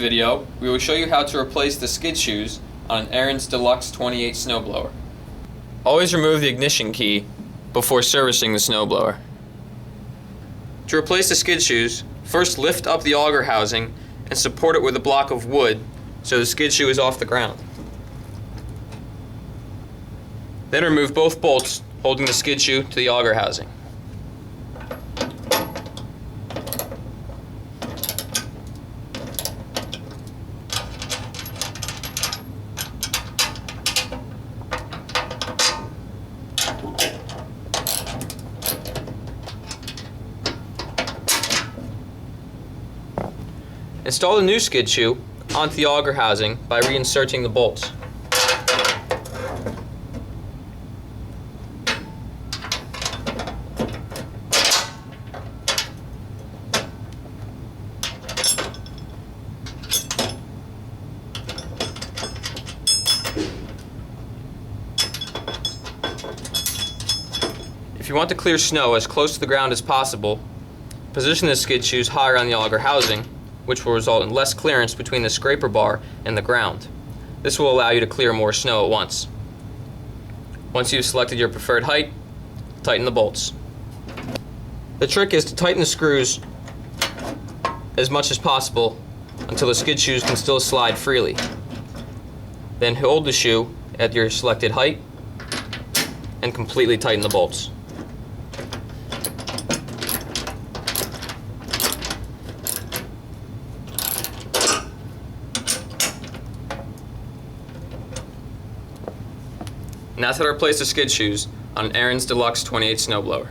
video, we will show you how to replace the skid shoes on an Ariens Deluxe 28 snowblower. Always remove the ignition key before servicing the snowblower. To replace the skid shoes, first lift up the auger housing and support it with a block of wood so the skid shoe is off the ground. Then remove both bolts holding the skid shoe to the auger housing. Install the new skid shoe onto the auger housing by reinserting the bolts. If you want to clear snow as close to the ground as possible, position the skid shoes higher on the auger housing, which will result in less clearance between the scraper bar and the ground. This will allow you to clear more snow at once. Once you've selected your preferred height, tighten the bolts. The trick is to tighten the screws as much as possible until the skid shoes can still slide freely. Then hold the shoe at your selected height and completely tighten the bolts. And that's how to replace the skid shoes on an Ariens Deluxe 28 snowblower.